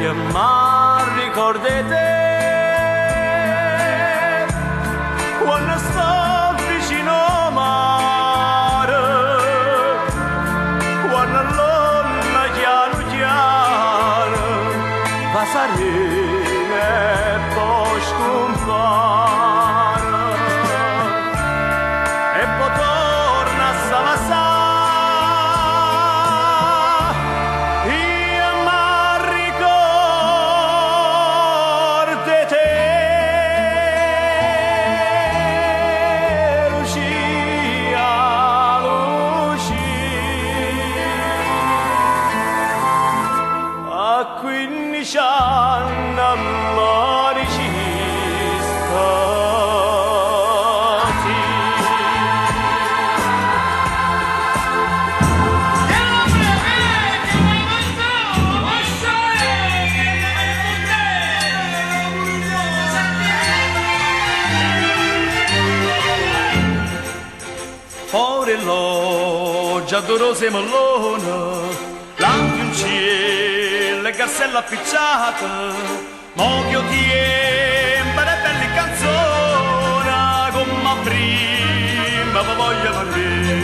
che ma ricordate quando sto vicino al mare, quando l'onna chiaro chiaro va serena e poi scompare e poi torna a Savassà. Già dorose mellone, lampionci, le garselle appicciate, mochio tempo e belle canzoni, come prima vi voglio morire.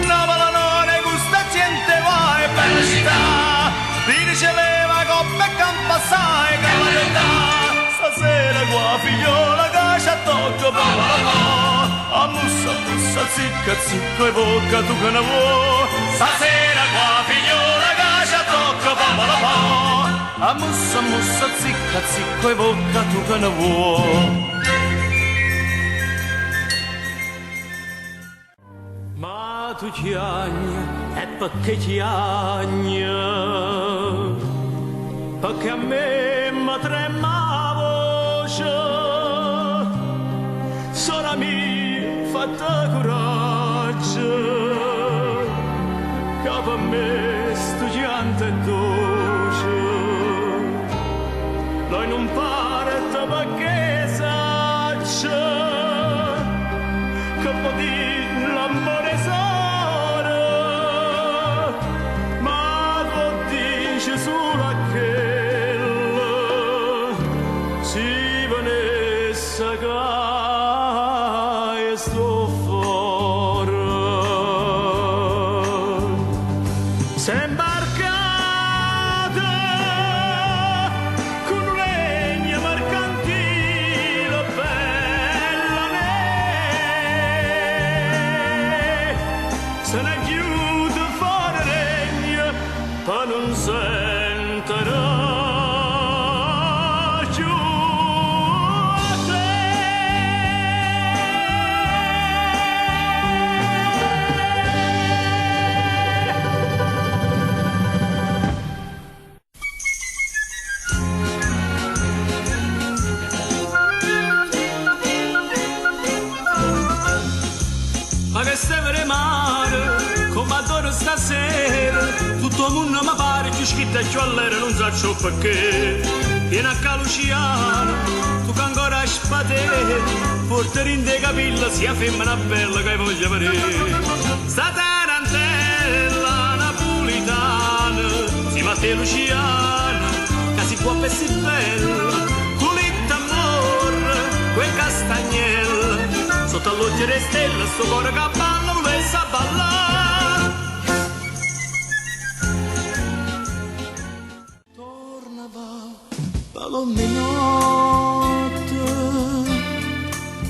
Nova non gusta gente va e bella città, vi riceveva coppe e campa assai, che la verità, stasera qua figliola che ci tocca papà. Ammussa, ammussa, zicca, zicco e bocca tu che ne vuoi. Stasera qua figliola che ci tocca papà la pa. Ammussa, ammussa, zicca, zicco e bocca tu che ne vuoi. Ma tu chiagna e perché chiagna? Perché a me mi trema la voce. Sora mia fatta coraggio, che per me studiante è dolce. Lei non parte perché saccia, che può dire l'amore solo, ma tu dici solo quello, si venisse a sto fuori. Sei imbarcata con un legno mercantile bella se ne chiude fuori regno per non sentirà più. Ma che stai mare, come adoro stasera, tutto il mondo mi pare più scritto e più all'era, non so perché. Vieni a Caluciano, tu che ancora spate, portare in dei capelli sia femmina bella che voglio vedere. Sta tarantella napolitana, si Matteo Luciano, che si può per si bella, culitta amore, quel castagnello. Sotto all'occhio delle stelle, sto cuore che balla, volesse a ballare. Torna va, palome notte,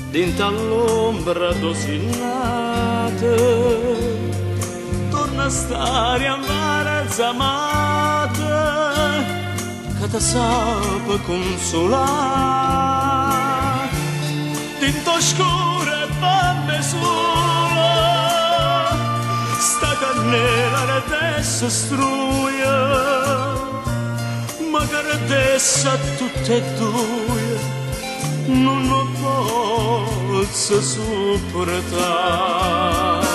dentro all'ombra dosinata, torna a stare a mare zamata, che ti sape consolare. Dentro scuro e fammi sola, sta cannella adesso struia, ma che adesso tutte e due non lo posso sopportare.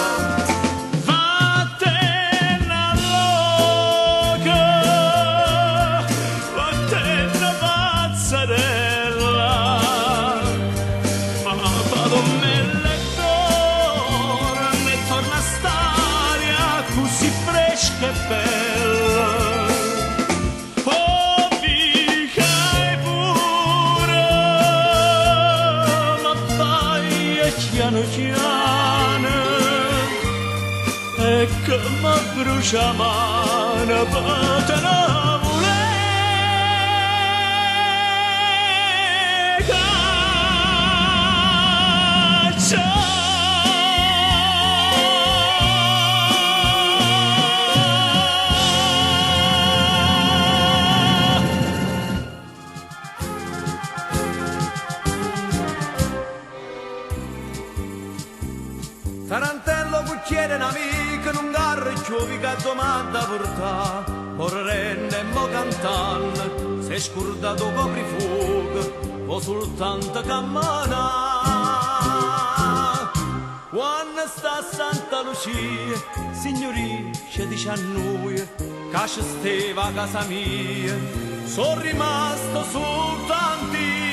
Che bella, oh e che mi brucia mano per te non voler cacciare. Tarantello cucchiere un amico non garra chiuvi che domanda porta morrende e mo cantanno se scurdato coprifuoco o soltanto cammana quando sta a Santa Lucia signoria dice a noi che ci steva a casa mia sono rimasto soltanti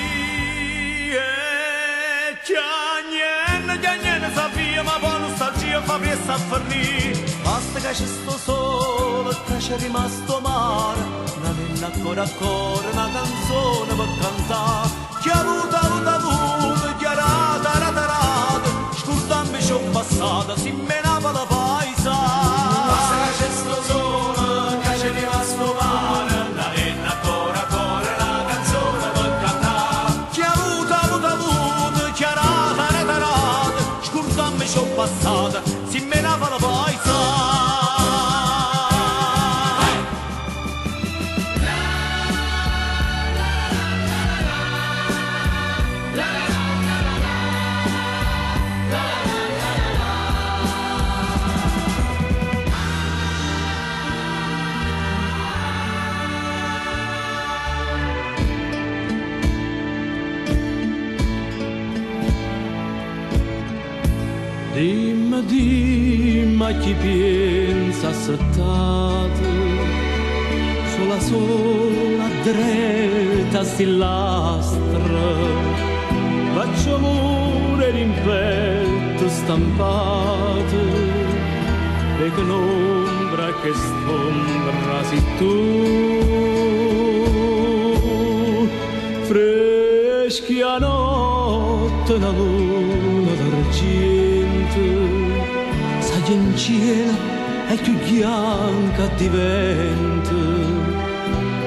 e chiagnene sapia ma poi nostalgia fa pressa a fornire basta che c'è sto solo che c'è rimasto mare non è ancora una canzone per cantare chi ha avuto chiarata ratarata scordammi c'ho passata si menava la paisa basta che c'è sto solo che c'è rimasto mare non è ancora una canzone per cantare chi ha avuto chiarata ratarata scordammi c'ho passata si menava la paisa. Dimma chi pensa assettate sola dritta stillastra faccio amore in petto stampato e che l'ombra che stombra si tu freschi a notte una luna d'argento sai in cielo è più bianca diventa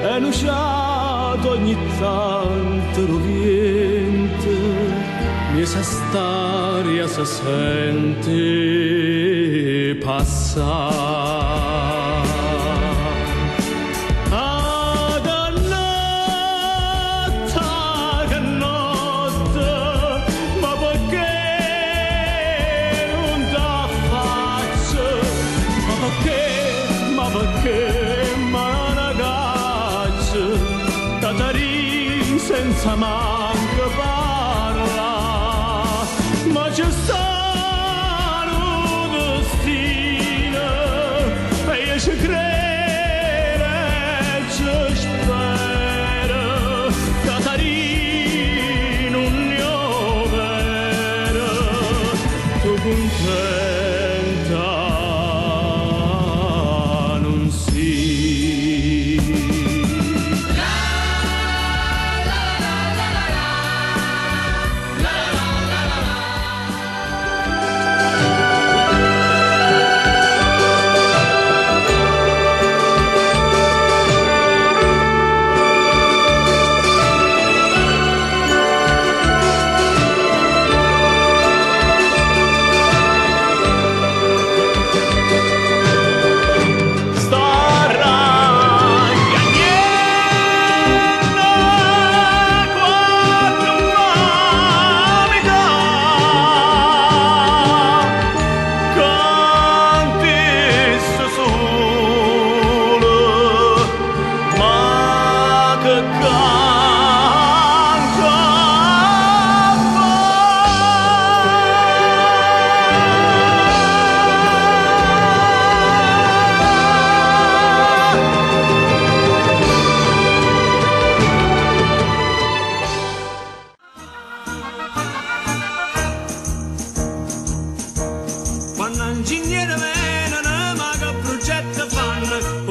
e nuciato ogni tanto lo vento mi sa staria si sente passare. Senza manco parla, ma c'è stato un destino e io ci credo e ci spero, Catarina un mio vero, tu contenta non sii.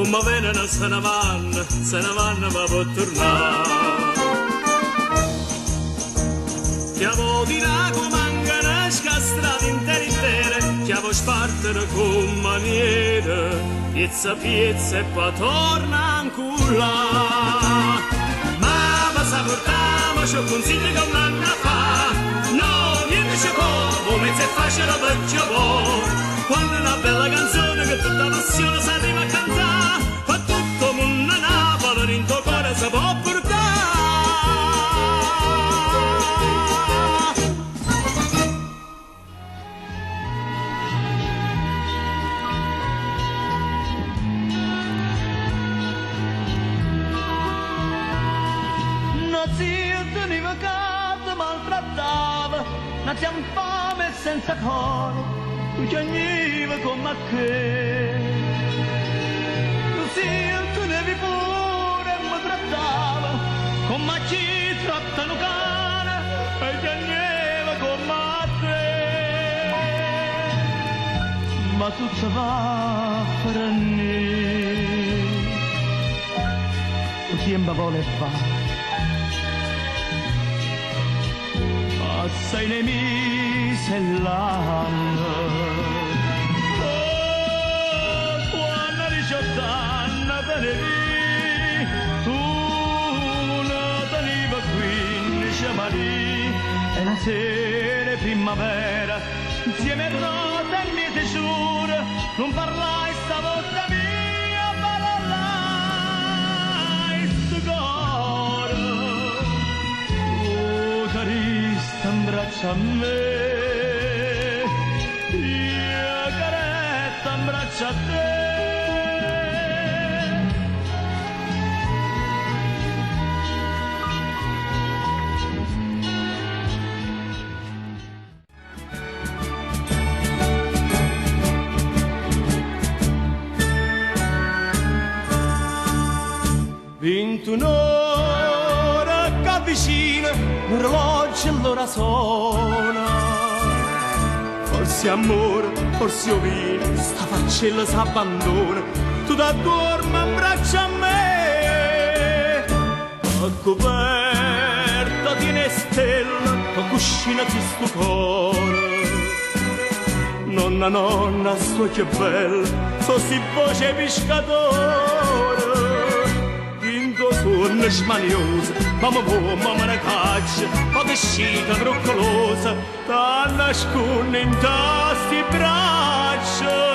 Ma vengono se ne vanno ma può tornare. Chiavo di là come mancano scastrati intere, chiavo vuoi spartere con maniera, piezza piezza e poi torna ancora. Ma va sa portare, c'ho consiglio che un anno fa, no, niente ci può, come se facile vecchio po'. Quando è una bella canzone che tutta passione si arriva a cantare, fa tutto mondo a Napoli, in tuo cuore si può portare. Zio teniva casa, maltrattava, naziamo fame senza cuore, tu piangeva come a che. Tu zio tenevi pure e mi trattava, come ci trattano cane, e piangeva come a te. Ma tutto va per anni, il tempo vuole fare. Sei le mise l'anno. Oh, quando 18 anni tenevi, tu ne tenevi 15 marì, e la sera primavera, insieme a rose e mie giure, non parlai stavolta mia, parlai sto cuore. Oh, carista, abbraccia a me, io caretta abbraccia a te. Vinto un'ora che avvicina, l'orologio allora suona. Forse amore, forse io vino, sta faccella s'abbandona, tu da dormi abbraccia a me. A coperta tiene stella, a cuscina di sto cuore. Nonna, nonna, so che bella, so si voce pescatore. Torna smaniosa, mamma ne caccia, ma che scita broccolosa, t'ha nasconde in tasti braccia.